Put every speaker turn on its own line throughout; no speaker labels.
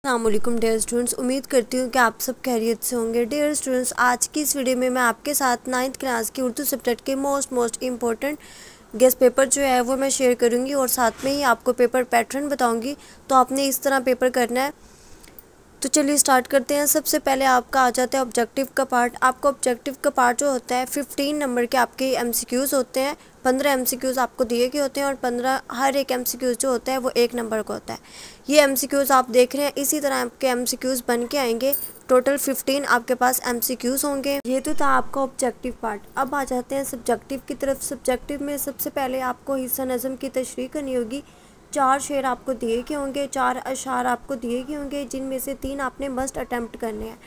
अस्सलामुअलैकुम dear students, उम्मीद करती हूँ कि आप सब खैरियत से होंगे। डियर स्टूडेंट्स, आज की इस वीडियो में मैं आपके साथ 9th क्लास की उर्दू सब्जेक्ट के मोस्ट इम्पोर्टेंट गेस्ट पेपर जो है वो मैं शेयर करूँगी और साथ में ही आपको पेपर पैटर्न बताऊँगी। तो आपने इस तरह पेपर करना है। तो चलिए स्टार्ट करते हैं। सबसे पहले आपका आ जाता है ऑब्जेक्टिव का पार्ट। आपको ऑब्जेक्टिव का पार्ट जो होता है 15 नंबर के आपके MCQs होते हैं। 15 MCQs आपको दिए गए होते हैं और 15 हर एक MCQs जो होता है वो 1 नंबर का होता है। ये MCQs आप देख रहे हैं, इसी तरह आपके MCQs बन के आएंगे। टोटल 15 आपके पास MCQs होंगे। ये तो था आपका ऑब्जेक्टिव पार्ट। अब आ जाते हैं सब्जेक्टिव की तरफ। सब्जेक्टिव में सबसे पहले आपको हिस्सा नज़म की तशरीह करनी होगी। 4 शेर आपको दिए गए होंगे, 4 अशार आपको दिए गए होंगे, जिनमें से 3 आपने मस्ट अटैम्प्ट करने हैं।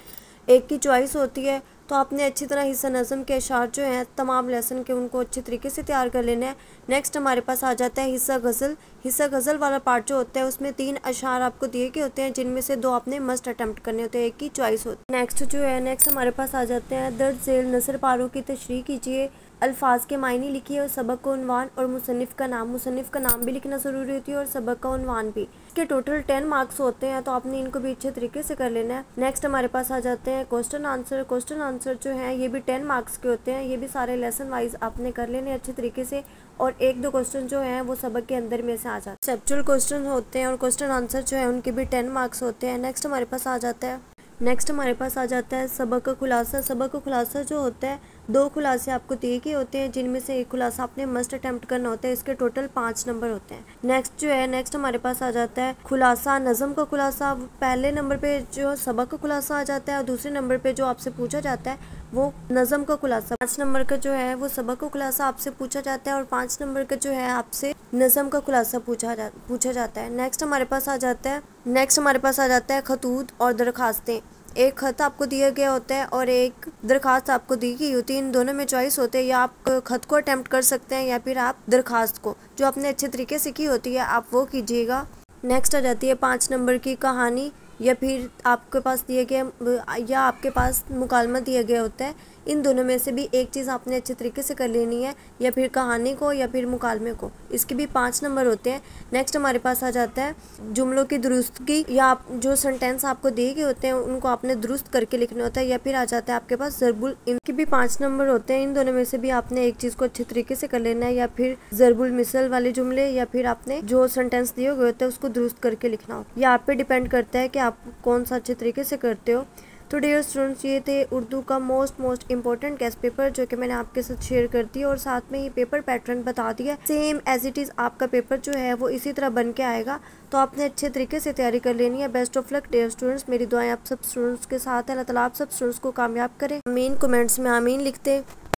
एक की चॉइस होती है, तो आपने अच्छी तरह हिस्सा नज़म के अशार जो हैं तमाम लेसन के उनको अच्छे तरीके से तैयार कर लेना है। नेक्स्ट हमारे पास आ जाता है हिस्सा गज़ल। हिस्सा गज़ल वाला पार्ट जो होता है उसमें 3 अशार आपको दिए गए होते हैं, जिनमें से 2 आपने मस्ट अटैम्प्ट करने होते हैं, एक की चॉइस होती है। नेक्स्ट हमारे पास आ जाते हैं दर्ज झेल नसर पारों की तशरीह कीजिए, अल्फाज के मायने लिखिए और सबक का उन्वान और मुसन्निफ़ का नाम। मुसन्निफ़ का नाम भी लिखना ज़रूरी होती है और सबक का उन्वान भी। इसके टोटल 10 मार्क्स होते हैं, तो आपने इनको भी अच्छे तरीके से कर लेना है। नेक्स्ट हमारे पास आ जाते हैं क्वेश्चन आंसर। क्वेश्चन आंसर जो हैं ये भी 10 मार्क्स के होते हैं। ये भी सारे लेसन वाइज आपने कर लेने अच्छे तरीके से, और 1-2 क्वेश्चन जो हैं वो सबक के अंदर में से आ जाते हैं। कंसेप्चुअल क्वेश्चन होते हैं और क्वेश्चन आंसर जो है उनके भी 10 मार्क्स होते हैं। नेक्स्ट हमारे पास आ जाता है सबक का खुलासा। सबक का खुलासा जो होता है 2 खुलासे आपको दिए गए होते हैं, जिनमें से एक खुलासा आपने मस्ट अटेम्प्ट करना होता है। इसके टोटल 5 नंबर होते हैं। नेक्स्ट हमारे पास आ जाता है खुलासा नज़म का खुलासा। पहले नंबर पे जो सबक का खुलासा आ जाता है और दूसरे नंबर पे जो आपसे पूछा जाता है वो नज़म का खुलासा। 5 नंबर का जो है वो सबक का खुलासा आपसे पूछा जाता है और 5 नंबर का जो है आपसे नज़म का खुलासा पूछा जाता है। नेक्स्ट हमारे पास आ जाता है खतूत और दरखास्तें। एक खत आपको दिया गया होता है और एक दरखास्त आपको दी गई होती है। इन दोनों में चॉइस होते हैं, या आप खत को अटेम्प्ट कर सकते हैं या फिर आप दरखास्त को, जो आपने अच्छे तरीके से की होती है, आप वो कीजिएगा। नेक्स्ट आ जाती है 5 नंबर की कहानी, या फिर आपके पास दिए गए या आपके पास मुकालमा दिया गया होता है। इन दोनों में से भी एक चीज़ आपने अच्छे तरीके से कर लेनी है, या फिर कहानी को या फिर मुकालमे को। इसके भी 5 नंबर होते हैं। नेक्स्ट हमारे पास आ जाता है जुमलों की दुरुस्तगी, या आप जो सेंटेंस आपको दिए गए होते हैं उनको आपने दुरुस्त करके लिखना होता है। या फिर आ जाता है आपके पास ज़रबुल, इनके भी 5 नंबर होते हैं। इन दोनों में से भी आपने एक चीज़ को अच्छे तरीके से कर लेना है, या फिर ज़रबुल मिसल वाले जुमले, या फिर आपने जो सेंटेंस दिए हुए होते हैं उसको दुरुस्त करके लिखना हो। यह आप पे डिपेंड करता है कि आप कौन सा अच्छे तरीके से करते हो। तो डियर स्टूडेंट्स, ये थे उर्दू का मोस्ट इम्पोर्टेंट गेस्ट पेपर जो कि मैंने आपके साथ शेयर कर दिया, और साथ में ये पेपर पैटर्न बता दिया। सेम एज इट इज़ आपका पेपर जो है वो इसी तरह बन के आएगा, तो आपने अच्छे तरीके से तैयारी कर लेनी है। Best of luck dear students. मेरी दुआएं आप सब स्टूडेंट्स के साथ है। अल्लाह ताला आप सब स्टूडेंट्स को कामयाब करें। आमीन। कमेंट्स में आमीन लिखते।